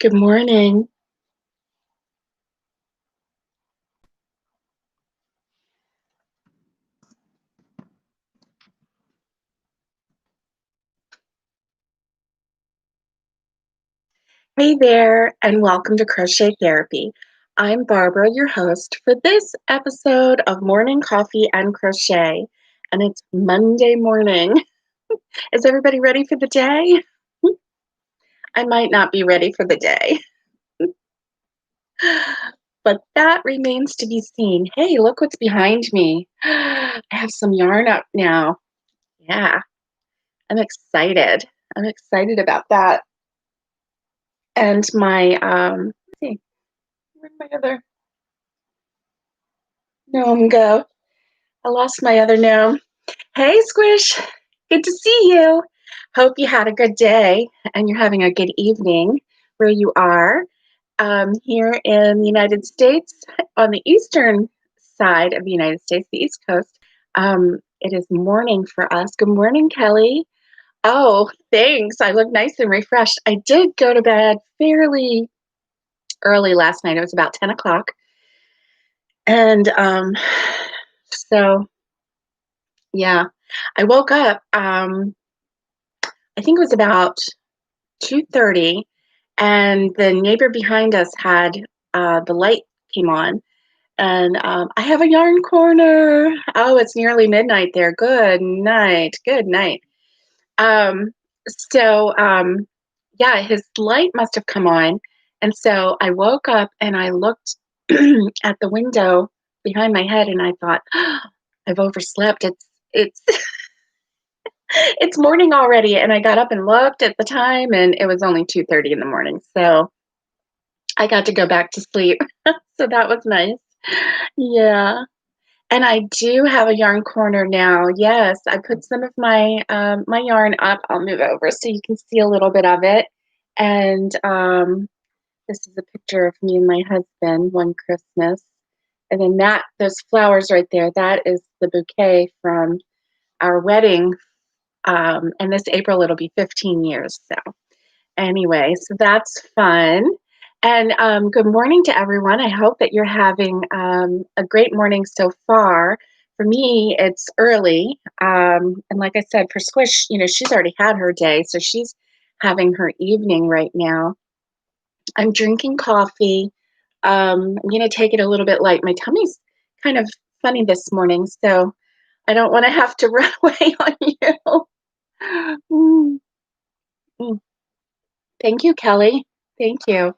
Good morning. Hey there, and welcome to Crochet Therapy. I'm Barbara, your host for this episode of Morning Coffee and Crochet, and it's Monday morning. Is everybody ready for the day? I might not be ready for the day, but that remains to be seen. Hey, look what's behind me. I have some yarn up now. Yeah, I'm excited. I'm excited about that. And let's see, where'd my other gnome go? I lost my other gnome. Hey, Squish. Good to see you. Hope you had a good day and you're having a good evening where you are. Here in the United States, on the eastern side of the United States, the East Coast, it is morning for us. Good morning, Kelly. Oh, thanks. I look nice and refreshed. I did go to bed fairly early last night. It was about 10 o'clock. And so, yeah, I woke up. I think it was about 2:30, and the neighbor behind us had the light came on, and I have a yarn corner. Oh, it's nearly midnight there. Good night. Good night. Um, so, yeah, his light must have come on, and so I woke up and I looked at the window behind my head, and I thought, oh, I've overslept. It's it's morning already, and I got up and looked at the time, and it was only 2:30 in the morning, so I got to go back to sleep. So that was nice. Yeah, and I do have a yarn corner now. Yes, I put some of my yarn up. I'll move over so you can see a little bit of it. And this is a picture of me and my husband one Christmas. And then those flowers right there, that is the bouquet from our wedding. And this April it'll be 15 years. So anyway, so that's fun. And good morning to everyone. I hope that you're having a great morning so far. For me, it's early. And like I said, for Squish, she's already had her day, so she's having her evening right now. I'm drinking coffee. I'm going to take it a little bit light. My tummy's kind of funny this morning, so I don't want to have to run away on you. Mm, mm. Thank you, Kelly. Thank you.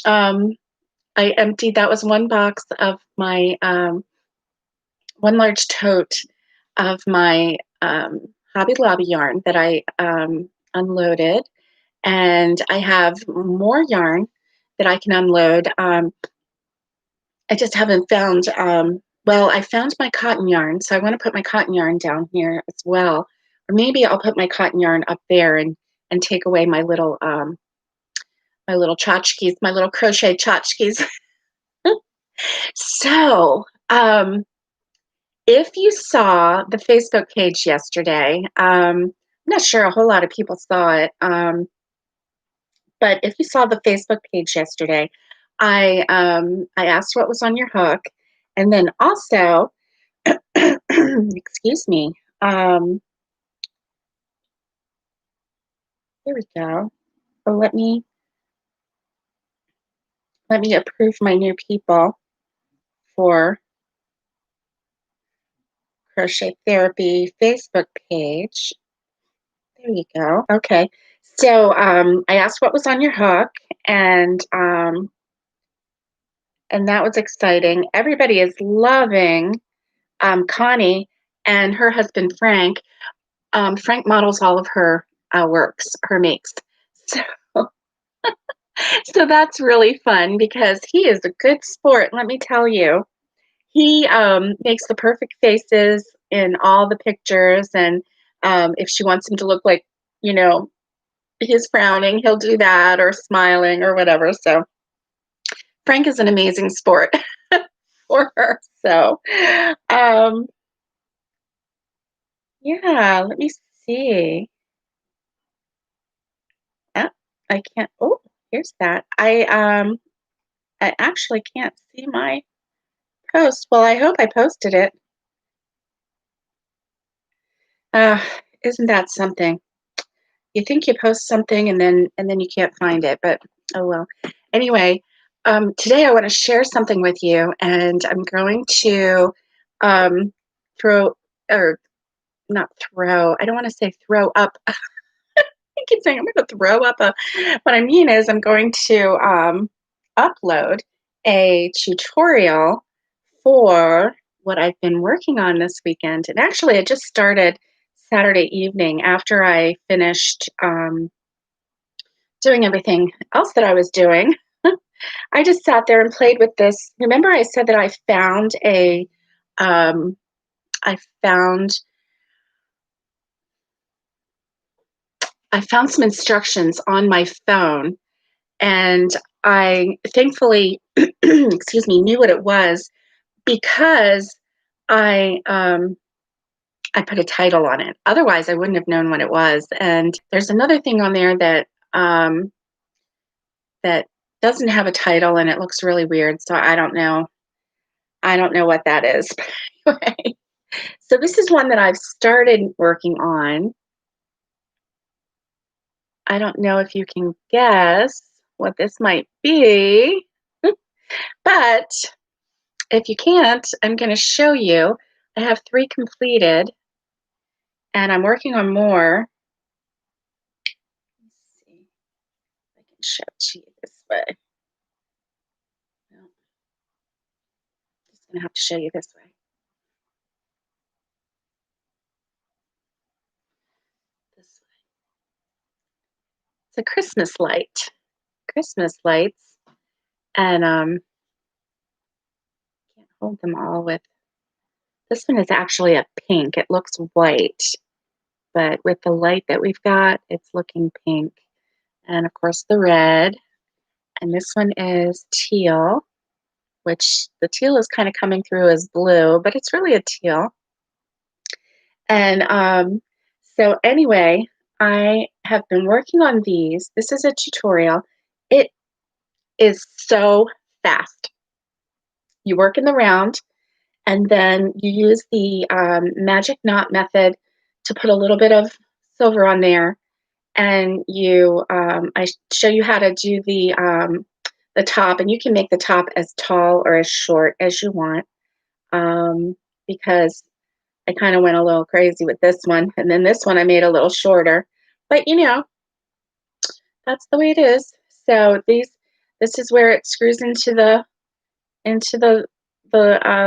Um, I emptied, that was one box of my, one large tote of my Hobby Lobby yarn that I unloaded. And I have more yarn that I can unload. I just haven't found, well, I found my cotton yarn. So I want to put my cotton yarn down here as well. Or maybe I'll put my cotton yarn up there and take away my little tchotchkes, my little crochet tchotchkes. So, if you saw the Facebook page yesterday, I'm not sure a whole lot of people saw it, but if you saw the Facebook page yesterday, I asked what was on your hook, and then also, excuse me, here we go. So let me approve my new people for Crochet Therapy Facebook page. There you go. Okay. So I asked what was on your hook, and that was exciting. Everybody is loving Connie and her husband Frank. Frank models all of her works, her makes. So, so that's really fun because he is a good sport. Let me tell you, he makes the perfect faces in all the pictures, and if she wants him to look like, you know, he's frowning, he'll do that, or smiling, or whatever. So Frank is an amazing sport for her. So, um, yeah, let me see. Ah, I can't. Oh, here's that. I actually can't see my post. Well, I hope I posted it. Uh, isn't that something? You think you post something and then you can't find it, but oh well. Anyway, today I want to share something with you, and I'm going to throw or not throw. I don't want to say throw up. I keep saying I'm going to throw up a. What I mean is I'm going to upload a tutorial for what I've been working on this weekend. And actually, it just started Saturday evening after I finished doing everything else that I was doing. I just sat there and played with this. Remember, I said that um, I found I found some instructions on my phone, and I thankfully, excuse me, knew what it was because I I put a title on it. Otherwise, I wouldn't have known what it was. And there's another thing on there um, that doesn't have a title, and it looks really weird. So I don't know. I don't know what that is. But anyway, so this is one that I've started working on. I don't know if you can guess what this might be, but if you can't, I'm going to show you. I have 3 completed, and I'm working on more. Let's see if I can show it to you this way. No, I'm just going to have to show you this way. This way. It's a Christmas light. Christmas lights, and can't hold them all with. This one is actually a pink. It looks white, but with the light that we've got, it's looking pink. And of course, the red. And this one is teal, which the teal is kind of coming through as blue, but it's really a teal. And so anyway, I have been working on these. This is a tutorial. It is so fast. You work in the round, and then you use the magic knot method to put a little bit of silver on there, and I show you how to do the top, and you can make the top as tall or as short as you want, because I kind of went a little crazy with this one, and then this one I made a little shorter, but that's the way it is. So this is where it screws into the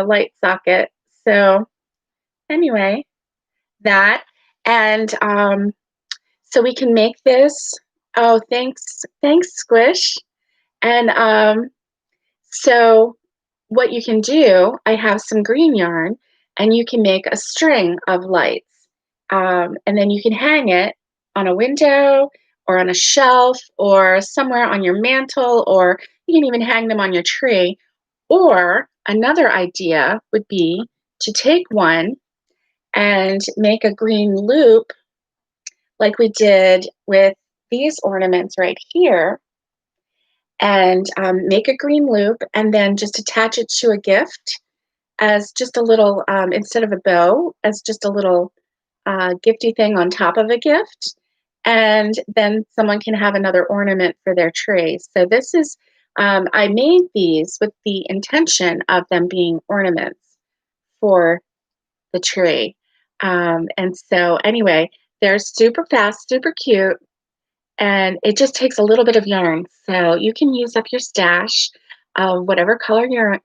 light socket. So anyway, that, and so we can make this. Oh, thanks, Squish. And so what you can do, I have some green yarn, and you can make a string of lights, and then you can hang it on a window or on a shelf or somewhere on your mantle, or you can even hang them on your tree. Or another idea would be to take one and make a green loop like we did with these ornaments right here, and make a green loop and then just attach it to a gift as just a little, instead of a bow, as just a little gifty thing on top of a gift. And then someone can have another ornament for their tree. So this is, I made these with the intention of them being ornaments for the tree. And so anyway, they're super fast, super cute, and it just takes a little bit of yarn. So you can use up your stash of whatever color yarn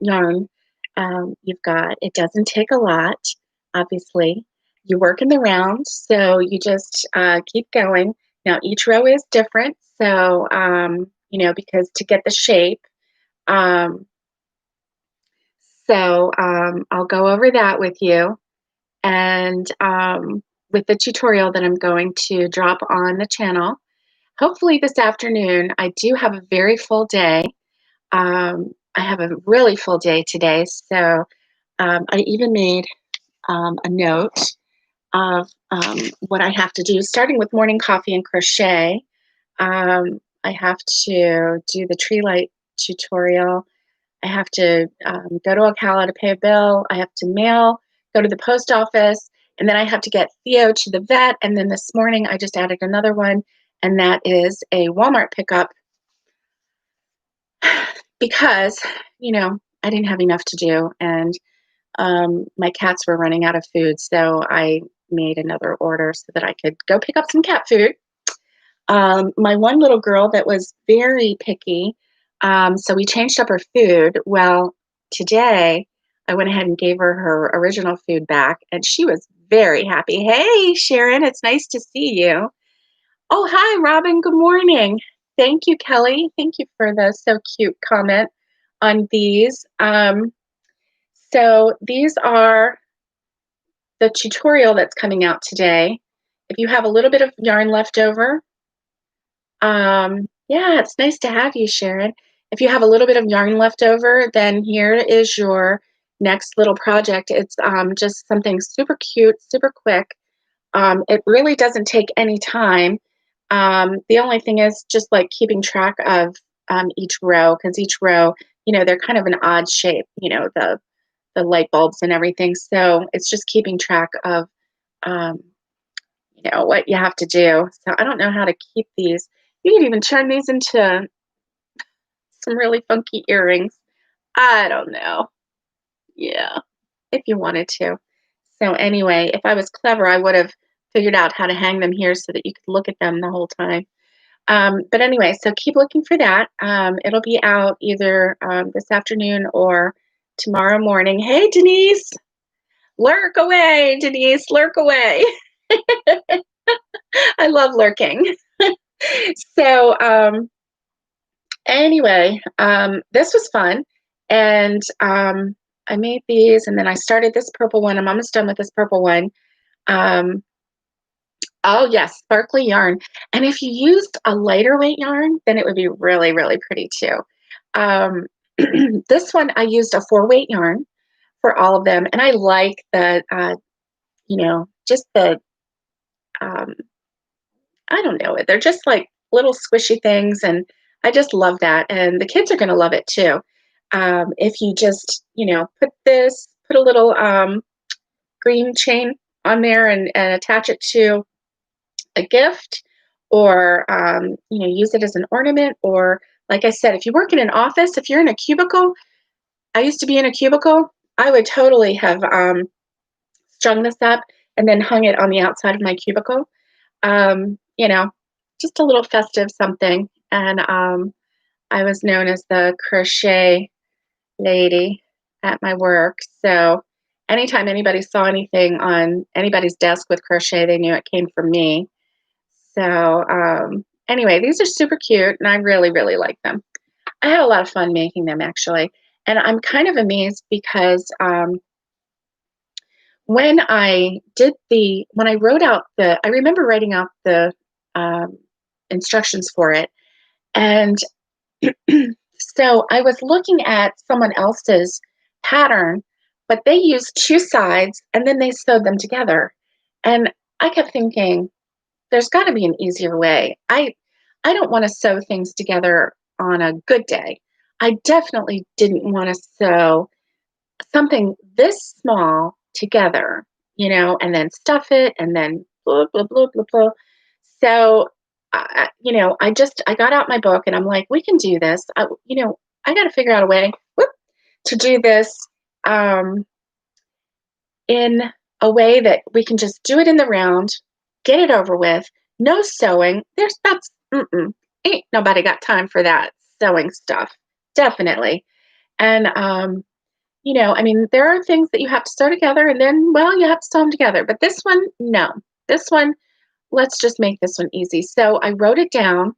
you've got. It doesn't take a lot, obviously. You work in the round, so you just keep going. Now, each row is different, so, because to get the shape, um, I'll go over that with you. And with the tutorial that I'm going to drop on the channel, hopefully this afternoon. I do have a very full day. I have a really full day today, so I even made a note of what I have to do, starting with morning coffee and crochet. I have to do the tree light tutorial. I have to go to Ocala to pay a bill. I have to mail, go to the post office, and then I have to get Theo to the vet. And then this morning I just added another one, and that is a Walmart pickup because, I didn't have enough to do, and my cats were running out of food. So I made another order so that I could go pick up some cat food. My one little girl that was very picky, so we changed up her food. Well, today I went ahead and gave her her original food back, and she was very happy. Hey, Sharon, it's nice to see you. Oh, hi, Robin. Good morning. Thank you, Kelly. Thank you for the so cute comment on these. So these are the tutorial that's coming out today. If you have a little bit of yarn left over, yeah, it's nice to have you, Sharon. If you have a little bit of yarn left over, then here is your next little project. It's just something super cute, super quick. It really doesn't take any time. The only thing is just like keeping track of each row, because each row, they're kind of an odd shape, the light bulbs and everything. So it's just keeping track of, um, what you have to do. So I don't know how to keep these. You can even turn these into some really funky earrings. I don't know. Yeah, if you wanted to. So anyway, if I was clever, I would have figured out how to hang them here so that you could look at them the whole time. But anyway, so keep looking for that. It'll be out either this afternoon or tomorrow morning. Hey, Denise, lurk away, Denise, lurk away. I love lurking. So anyway, this was fun. And I made these, and then I started this purple one. I'm almost done with this purple one. Um, oh, yes, sparkly yarn. And if you used a lighter weight yarn, then it would be really, really pretty too. Um, this one, I used a 4-weight yarn for all of them. And I like the, just the, um, I don't know, they're just like little squishy things. And I just love that. And the kids are going to love it too. If you just, put a little green chain on there and attach it to a gift, or use it as an ornament, or like I said, if you work in an office, if you're in a cubicle, I used to be in a cubicle, I would totally have strung this up and then hung it on the outside of my cubicle. um, you know just a little festive something. And I was known as the crochet lady at my work. So anytime anybody saw anything on anybody's desk with crochet, they knew it came from me. So anyway, these are super cute, and I really, really like them. I had a lot of fun making them, actually. And I'm kind of amazed because when I wrote out I remember writing out the instructions for it. And so I was looking at someone else's pattern, but they used two sides and then they sewed them together. And I kept thinking, there's got to be an easier way. I don't want to sew things together on a good day. I definitely didn't want to sew something this small together, and then stuff it and then blah, blah, blah, blah, blah. So, I got out my book and I'm like, we can do this. I got to figure out a way to do this um, in a way that we can just do it in the round, get it over with, no sewing. Ain't nobody got time for that sewing stuff. Definitely. And there are things that you have to sew together and then, well, you have to sew them together. But this one, no. This one, let's just make this one easy. So I wrote it down,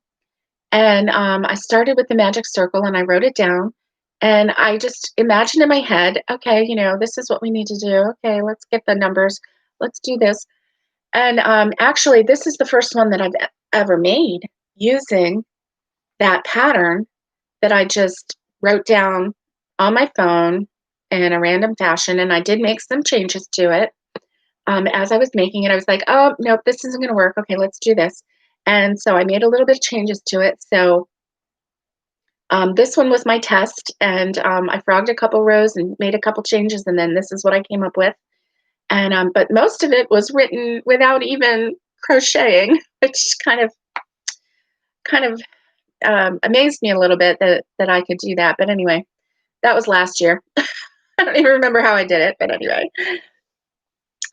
and I started with the magic circle and I wrote it down. And I just imagined in my head, okay, this is what we need to do. Okay, let's get the numbers. Let's do this. And actually, this is the first one that I've ever made using that pattern that I just wrote down on my phone in a random fashion. And I did make some changes to it. As I was making it, I was like, oh, nope, this isn't going to work. Okay, let's do this. And so I made a little bit of changes to it. So this one was my test, and I frogged a couple rows and made a couple changes, and then this is what I came up with. And but most of it was written without even crocheting, which kind of amazed me a little bit that I could do that. But anyway, that was last year. I don't even remember how I did it, but anyway,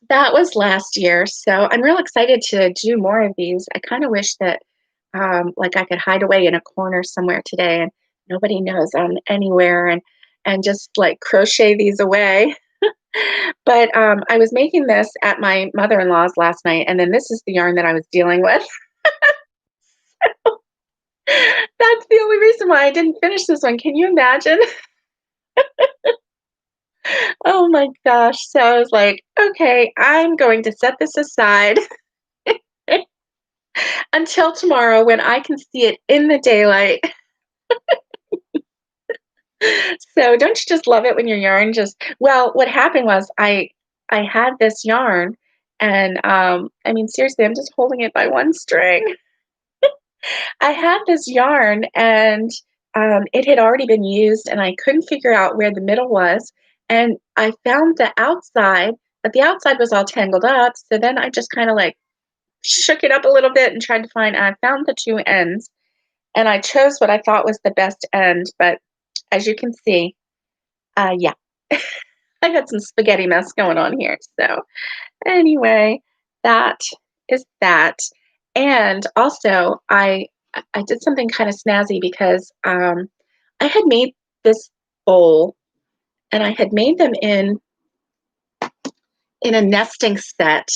that was last year. So I'm real excited to do more of these. I kind of wish that like I could hide away in a corner somewhere today and nobody knows I'm anywhere, and just like crochet these away. But I was making this at my mother-in-law's last night, and then this is the yarn that I was dealing with. That's the only reason why I didn't finish this one. Can you imagine? Oh my gosh. So I was like, okay, I'm going to set this aside until tomorrow when I can see it in the daylight. So don't you just love it when your yarn just, well, what happened was I had this yarn, and I mean seriously, I'm just holding it by one string. I had this yarn, and it had already been used, and I couldn't figure out where the middle was. And I found the outside, but the outside was all tangled up. So then I just kind of like shook it up a little bit and tried to find, and I found the two ends, and I chose what I thought was the best end. But as you can see, yeah, I got some spaghetti mess going on here. So anyway, that is that. And also, I did something kind of snazzy because I had made this bowl, and I had made them in a nesting set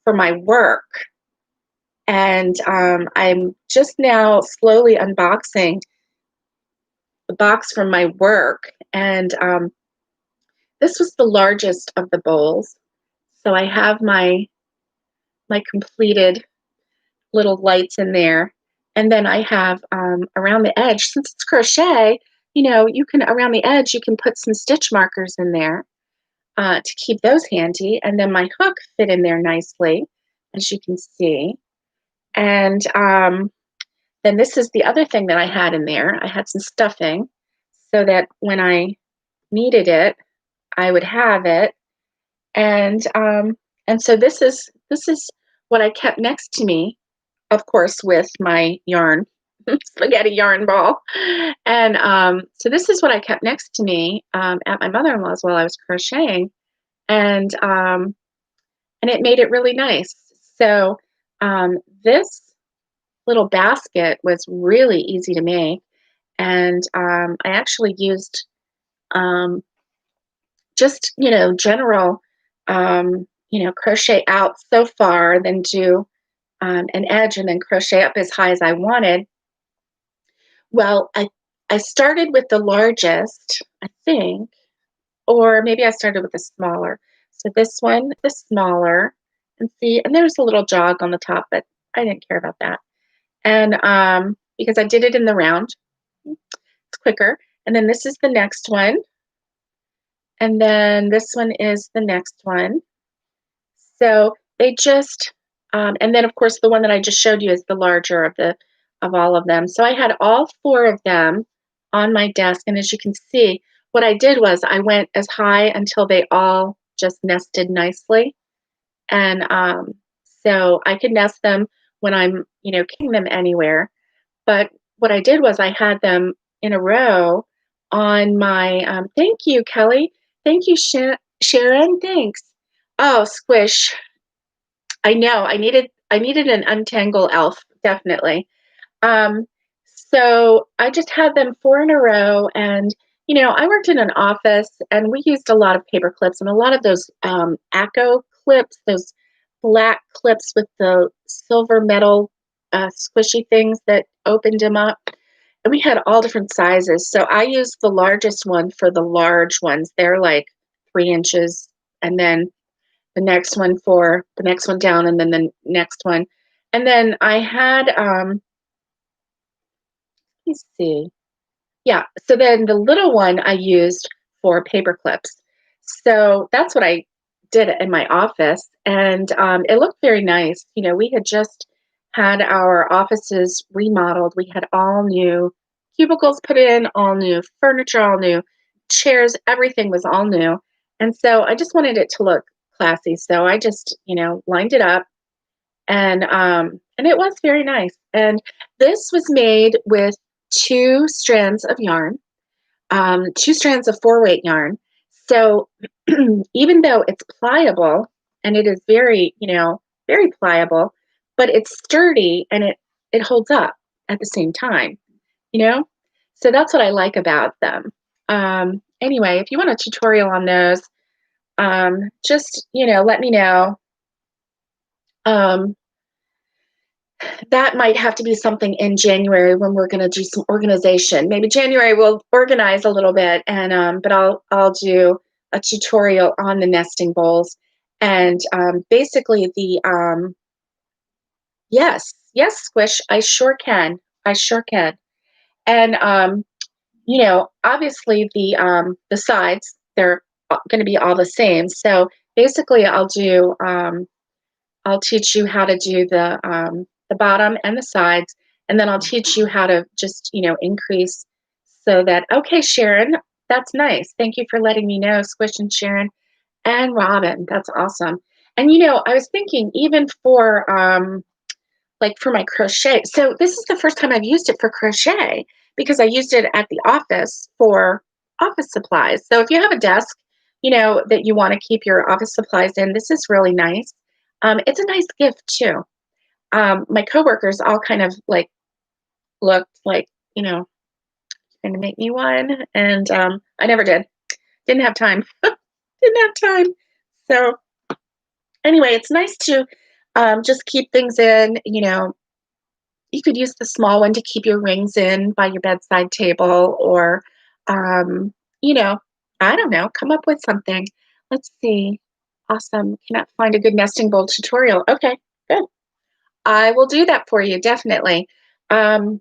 for my work. And I'm just now slowly unboxing the box from my work, and this was the largest of the bowls. So I have my completed little lights in there. And then I have around the edge, since it's crochet, you can, around the edge, you can put some stitch markers in there to keep those handy. And then my hook fit in there nicely, as you can see. And then this is the other thing that I had in there. I had some stuffing so that when I needed it, I would have it. And so this is what I kept next to me, of course, with my yarn, spaghetti yarn ball. And so this is what I kept next to me at my mother-in-law's while I was crocheting, and it made it really nice. So this little basket was really easy to make, and I actually used um, just general crochet out so far, then do an edge and then crochet up as high as I wanted. Well, I started with the largest, I think, or maybe I started with the smaller. So this one, the smaller, and see, and there's a little jog on the top, but I didn't care about that. And because I did it in the round, it's quicker. And then this is the next one, and then this one is the next one. So they just, and then of course the one that I just showed you is the larger of all of them. So I had all four of them on my desk, and as you can see, what I did was I went as high until they all just nested nicely, and so I could nest them when I'm carrying them anywhere. But what I did was I had them in a row on my. Thank you, Kelly. Thank you, Sharon. Thanks. Oh, squish. I know. I needed an untangle elf, definitely. Um, so I just had them four in a row, and I worked in an office, and we used a lot of paper clips and a lot of those Acco clips, those black clips with the silver metal squishy things that opened them up. And we had all different sizes. So I used the largest one for the large ones. They're like 3 inches, and then the next one for the next one down, and then the next one. And then I had, let's see. Yeah, so then the little one I used for paper clips. So that's what I did in my office, and it looked very nice. We had just had our offices remodeled. We had all new cubicles put in, all new furniture, all new chairs, everything was all new. And so I just wanted it to look classy. So I just, lined it up and it was very nice. And this was made with two strands of yarn, two strands of 4-weight yarn. So even though it's pliable and it is very, very pliable, but it's sturdy and it holds up at the same time, you know? So that's what I like about them. Anyway, if you want a tutorial on those, just, let me know. Um, that might have to be something in January when we're going to do some organization. Maybe January we'll organize a little bit, and but I'll do a tutorial on the nesting bowls and basically the yes, Squish, I sure can, and obviously the sides, they're going to be all the same. So basically, I'll teach you how to do the bottom and the sides, and then I'll teach you how to just, increase so that, okay, Sharon, that's nice. Thank you for letting me know, Squish and Sharon and Robin. That's awesome. And, I was thinking even for, like for my crochet. So this is the first time I've used it for crochet because I used it at the office for office supplies. So if you have a desk, that you want to keep your office supplies in, this is really nice. It's a nice gift too. My coworkers all kind of like looked like, going to make me one, and I never did. Didn't have time. Didn't have time. So anyway, it's nice to just keep things in. You could use the small one to keep your rings in by your bedside table, or, um, you know, I don't know, come up with something. Let's see. Awesome. Cannot find a good nesting bowl tutorial. Okay, good. I will do that for you, definitely. Um,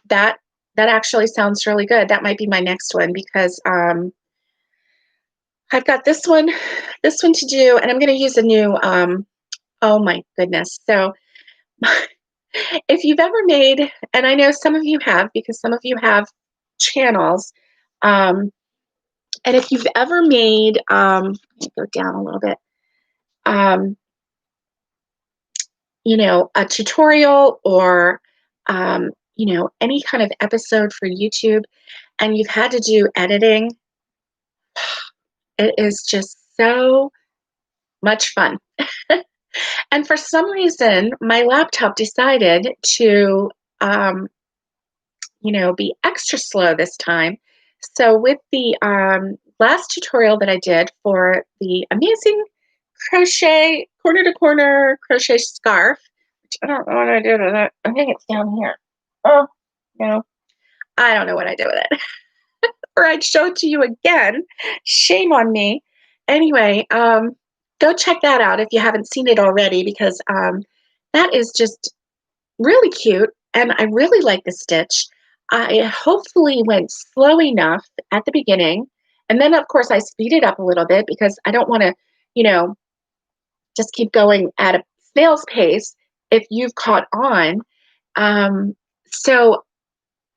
that that actually sounds really good. That might be my next one because I've got this one to do, and I'm going to use a new. Oh my goodness! So if you've ever made, and I know some of you have because some of you have channels, um, and if you've ever made, go down a little bit, um, a tutorial or, any kind of episode for YouTube, and you've had to do editing, it is just so much fun. And for some reason, my laptop decided to, um, be extra slow this time. So with the last tutorial that I did for the amazing crochet corner to corner crochet scarf, which I don't know what I did with it. I think it's down here. Oh, no, I don't know what I did with it. Or I'd show it to you again. Shame on me. Anyway, go check that out if you haven't seen it already because that is just really cute, and I really like the stitch. I hopefully went slow enough at the beginning, and then of course I speed it up a little bit because I don't want to, you know, just keep going at a snail's pace if you've caught on. So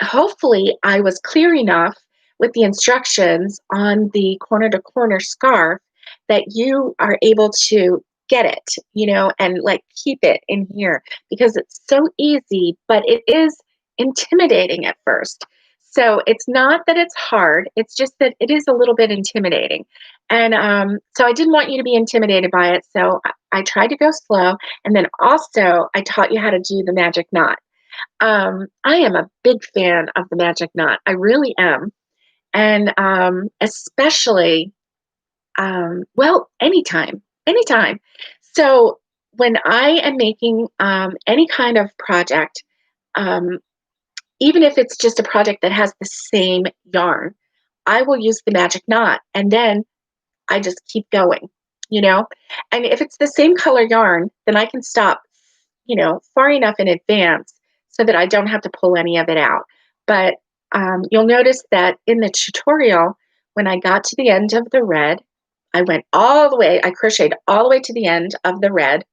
hopefully I was clear enough with the instructions on the corner to corner scarf that you are able to get it, and like keep it in here because it's so easy, but it is intimidating at first. So it's not that it's hard, it's just that it is a little bit intimidating. And so I didn't want you to be intimidated by it. So I tried to go slow. And then also, I taught you how to do the magic knot. I am a big fan of the magic knot. I really am. And especially, well, anytime. So when I am making any kind of project, um, even if it's just a project that has the same yarn, I will use the magic knot and then I just keep going, you know? And if it's the same color yarn, then I can stop, far enough in advance so that I don't have to pull any of it out. But you'll notice that in the tutorial, when I got to the end of the red, I went all the way, I crocheted all the way to the end of the red.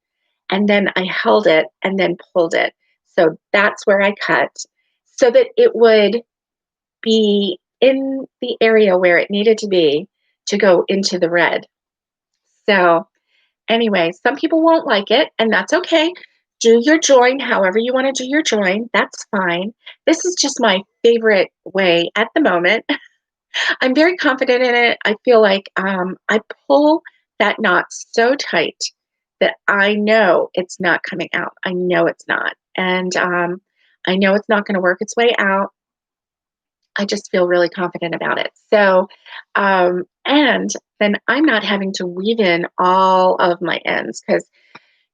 and then I held it and then pulled it. So that's where I cut so that it would be in the area where it needed to be to go into the red. So anyway, some people won't like it, and that's okay. Do your join however you want to do your join. That's fine. This is just my favorite way at the moment. I'm very confident in it. I feel like I pull that knot so tight that I know it's not coming out. I know it's not. And I know it's not going to work its way out. I just feel really confident about it. So, and then I'm not having to weave in all of my ends because,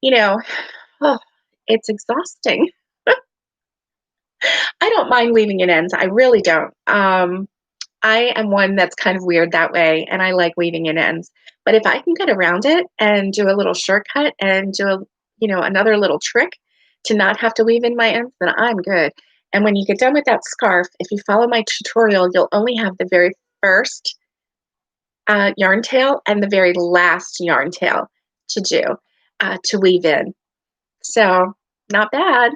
you know, oh, it's exhausting. I don't mind weaving in ends. I really don't. I am one that's kind of weird that way, and I like weaving in ends. But if I can get around it and do a little shortcut and do a, another little trick to not have to weave in my ends, then I'm good. And when you get done with that scarf, if you follow my tutorial, you'll only have the very first yarn tail and the very last yarn tail to do to weave in. So not bad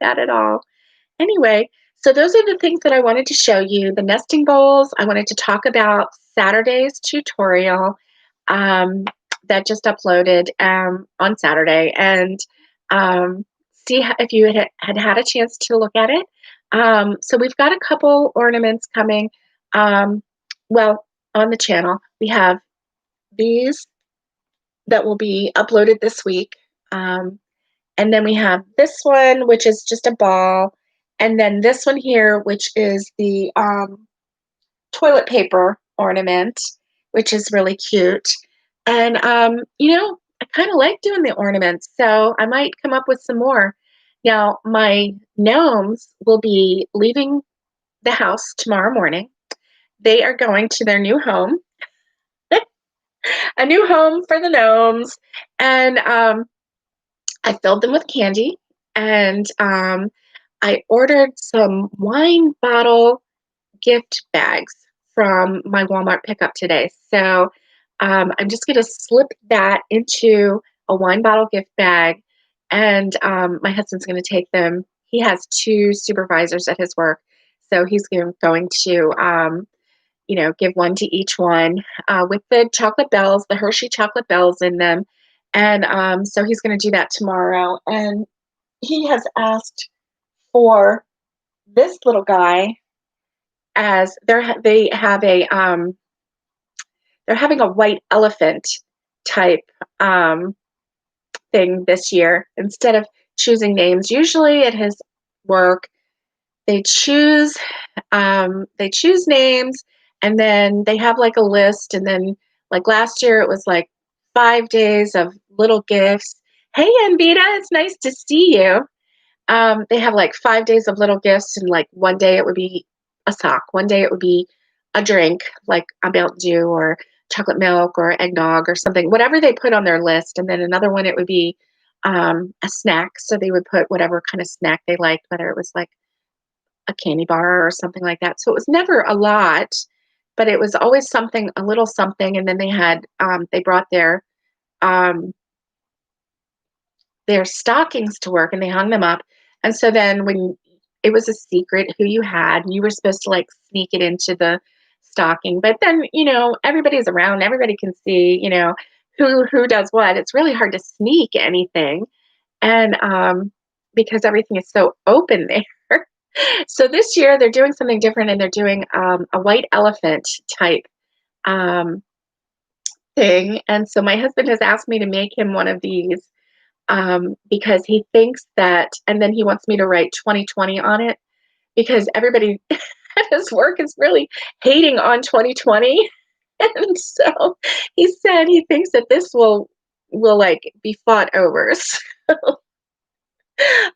at all. Anyway, so those are the things that I wanted to show you. The nesting bowls, I wanted to talk about Saturday's tutorial that just uploaded on Saturday, and see if you had a chance to look at it. So we've got a couple ornaments coming. Well, on the channel, we have these that will be uploaded this week. And then we have this one, which is just a ball. And then this one here, which is the toilet paper ornament, which is really cute. And, I kind of like doing the ornaments, so I might come up with some more. Now, my gnomes will be leaving the house tomorrow morning. They are going to their new home, a new home for the gnomes. And I filled them with candy, and I ordered some wine bottle gift bags from my Walmart pickup today. So I'm just going to slip that into a wine bottle gift bag, and my husband's going to take them. He has two supervisors at his work, so he's going to, give one to each one with the chocolate bells, the Hershey chocolate bells in them. And so he's going to do that tomorrow. And he has asked for this little guy as they're having a white elephant type thing this year instead of choosing names. Usually at his work they choose names, and then they have like a list, and then like last year it was like 5 days of little gifts. Hey Anvita, it's nice to see you. They have like 5 days of little gifts, and like one day it would be a sock, one day it would be a drink like a Mountain Dew or chocolate milk or eggnog or something, whatever they put on their list. And then another one it would be a snack, so they would put whatever kind of snack they liked, whether it was like a candy bar or something like that. So it was never a lot, but it was always something, a little something. And then they brought their stockings to work, and they hung them up. And so then when it was a secret who you had, and you were supposed to like sneak it into the stocking, but then, everybody's around, everybody can see, who does what. It's really hard to sneak anything. And because everything is so open there. So this year they're doing something different, and they're doing a white elephant type thing. And so my husband has asked me to make him one of these because he thinks that, and then he wants me to write 2020 on it because everybody at his work is really hating on 2020. And so he said he thinks that this will like be fought over. So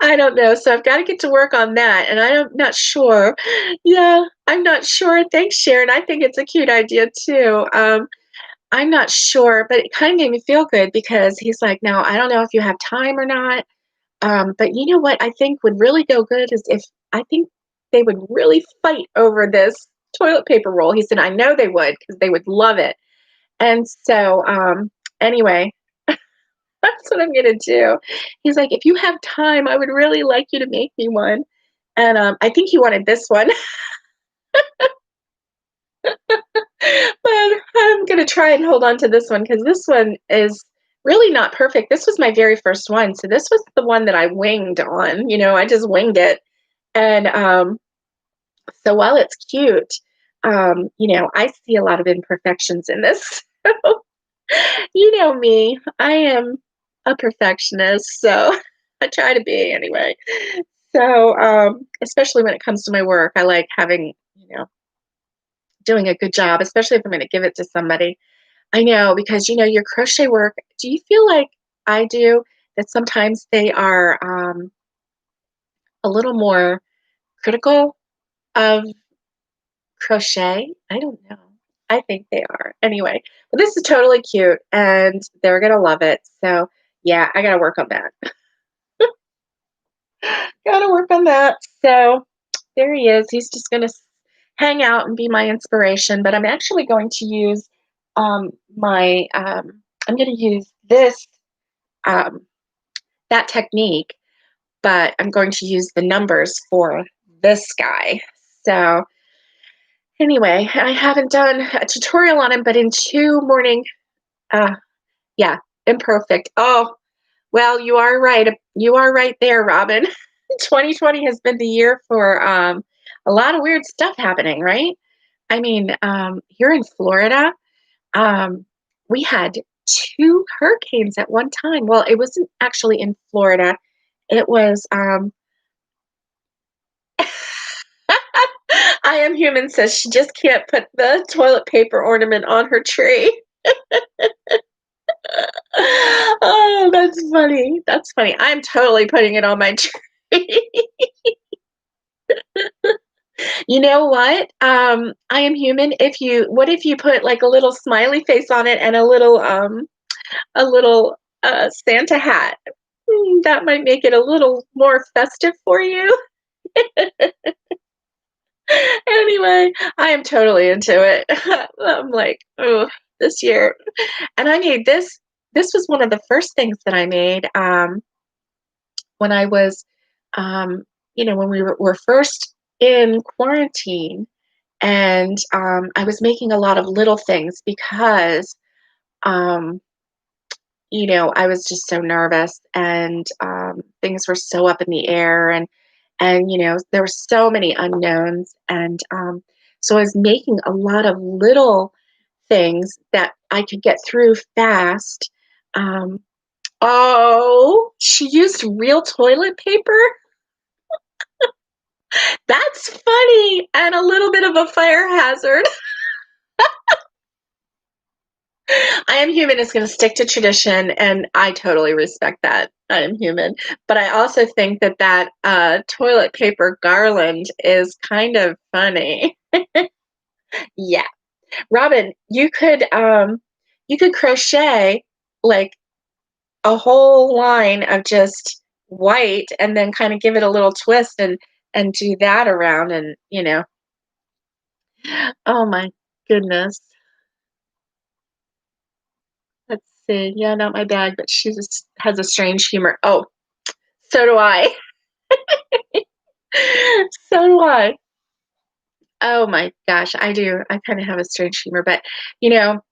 I don't know. So I've got to get to work on that. And I'm not sure. Yeah, I'm not sure. Thanks, Sharon. I think it's a cute idea too. I'm not sure, but it kind of made me feel good because he's like, now, I don't know if you have time or not. But you know what I think would really go good is if I think they would really fight over this toilet paper roll. He said, I know they would because they would love it. And so anyway, That's what I'm gonna do. He's like, "If you have time, I would really like you to make me one." And, I think he wanted this one, but I'm gonna try and hold on to this one because this one is really not perfect. This was my very first one, so this was the one that I winged on, I just winged it. And, so while it's cute, I see a lot of imperfections in this. You know me, I am a perfectionist, so I try to be anyway. So, especially when it comes to my work, I like having, doing a good job, especially if I'm going to give it to somebody. I know because, your crochet work, do you feel like I do that sometimes they are a little more critical of crochet? I don't know. I think they are. Anyway, but this is totally cute and they're going to love it. So, yeah, I got to work on that. Gotta work on that. So there he is. He's just gonna hang out and be my inspiration. But I'm actually going to use my I'm gonna use this um, that technique, but I'm going to use the numbers for this guy. So anyway, I haven't done a tutorial on him, but in 2 morning, uh, yeah, imperfect. Oh, well, you are right. You are right there, Robin. 2020 has been the year for a lot of weird stuff happening, right? I mean, here in Florida, um, we had two hurricanes at one time. Well, it wasn't actually in Florida. It was, I am human says she just can't put the toilet paper ornament on her tree. Oh, that's funny. That's funny. I'm totally putting it on my tree. You know what? I am human. What if you put like a little smiley face on it and a little Santa hat? That might make it a little more festive for you. Anyway, I am totally into it. I'm like, oh, this year. And I made this. This was one of the first things that I made when I was, um, when we were first in quarantine. And I was making a lot of little things because, um, I was just so nervous and things were so up in the air and there were so many unknowns and so I was making a lot of little things that I could get through fast. Um, oh, she used real toilet paper. That's funny and a little bit of a fire hazard. I am human is going to stick to tradition, and I totally respect that. I am human, but I also think that toilet paper garland is kind of funny. Yeah, Robin, you could crochet like a whole line of just white, and then kind of give it a little twist and do that around, and oh my goodness. Let's see. Yeah, not my bag, but she just has a strange humor. Oh, so do I. So do I. Oh my gosh, I do. I kind of have a strange humor, but you know,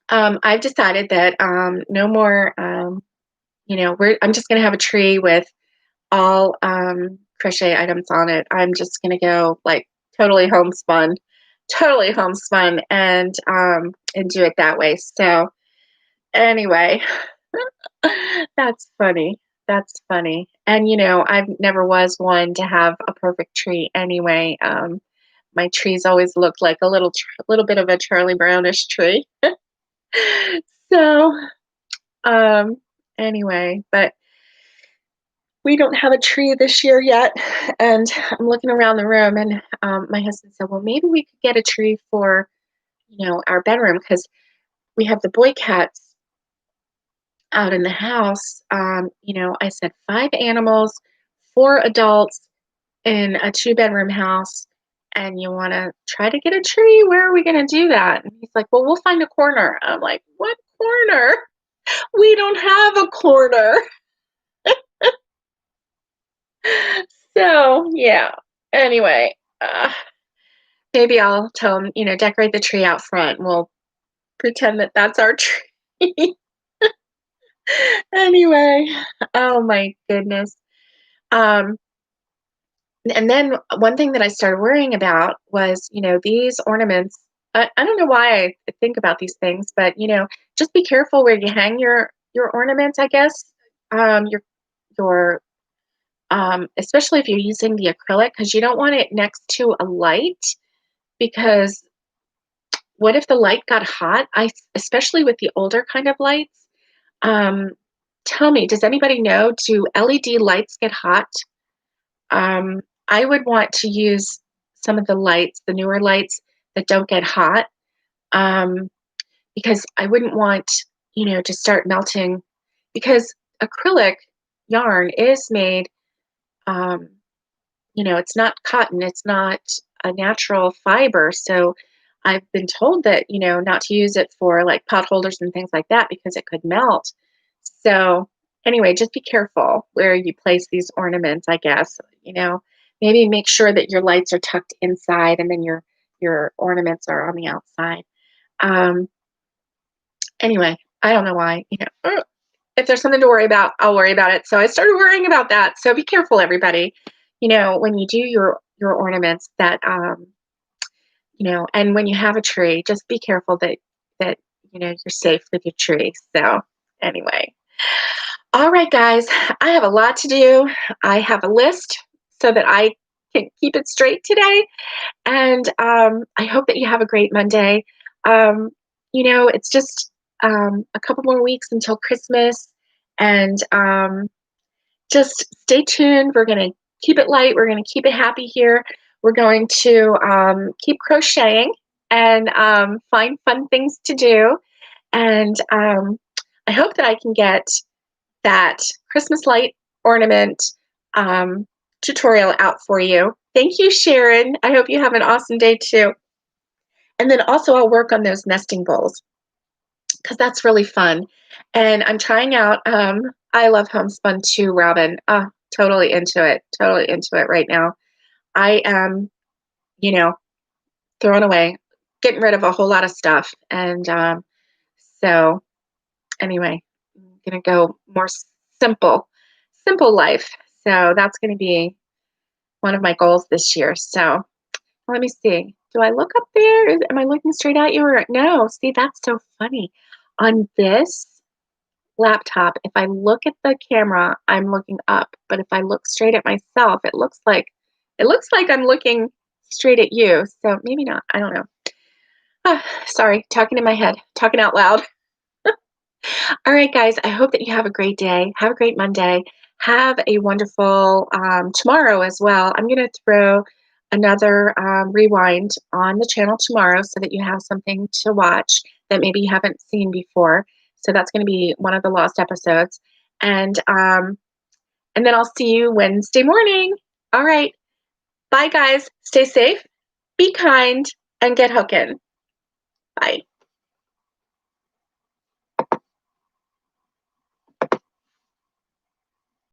I've decided that no more. I'm just gonna have a tree with all crochet items on it. I'm just gonna go like totally homespun, and do it that way. So anyway, that's funny. That's funny. And I've never was one to have a perfect tree anyway. My trees always looked like a little bit of a Charlie Brownish tree. So, um, anyway, but we don't have a tree this year yet. And I'm looking around the room, and my husband said, "Well, maybe we could get a tree for our bedroom because we have the boy cats out in the house." I said 5 animals, 4 adults in a 2-bedroom house, and you want to try to get a tree? Where are we going to do that? And he's like, "Well, we'll find a corner." I'm like, "What corner?" We don't have a quarter. So, yeah. Anyway, maybe I'll tell him, decorate the tree out front, and we'll pretend that that's our tree. Anyway, oh my goodness. Um, and then one thing that I started worrying about was, these ornaments. I don't know why I think about these things, but just be careful where you hang your ornaments, I guess. Your especially if you're using the acrylic, because you don't want it next to a light, because what if the light got hot? Especially with the older kind of lights. Um, Tell me, does anybody know, do LED lights get hot? I would want to use some of the lights, the newer lights that don't get hot, um, because I wouldn't want, to start melting, because acrylic yarn is made, um, it's not cotton, it's not a natural fiber. So I've been told that, not to use it for like pot holders and things like that because it could melt. So anyway, just be careful where you place these ornaments, I guess. Maybe make sure that your lights are tucked inside and then your ornaments are on the outside. Um, anyway, I don't know why, if there's something to worry about, I'll worry about it. So I started worrying about that. So be careful, everybody. When you do your ornaments, that and when you have a tree, just be careful that you're safe with your tree. So anyway, all right, guys, I have a lot to do. I have a list so that I can keep it straight today, and I hope that you have a great Monday. It's just a couple more weeks until Christmas, and just stay tuned. We're going to keep it light. We're going to keep it happy here. We're going to keep crocheting and find fun things to do. And I hope that I can get that Christmas light ornament um, tutorial out for you. Thank you, Sharon. I hope you have an awesome day too. And then also I'll work on those nesting bowls, because that's really fun. And I'm trying out I Love Homespun too, Robin. Totally into it. Totally into it right now. I am, you know, throwing away, getting rid of a whole lot of stuff. And so anyway, I'm gonna go more simple, simple life. So that's gonna be one of my goals this year. So let me see. Do I look up there? Am I looking straight at you, or no? See, that's so funny. On this laptop, if I look at the camera, I'm looking up. But if I look straight at myself, it looks like I'm looking straight at you. So maybe not. I don't know. Sorry, talking in my head, talking out loud. All right, guys, I hope that you have a great day. Have a great Monday. Have a wonderful tomorrow as well. I'm going to throw another rewind on the channel tomorrow so that you have something to watch that maybe you haven't seen before. So that's going to be one of the lost episodes. And then I'll see you Wednesday morning. All right. Bye, guys. Stay safe, be kind, and get hooking. Bye.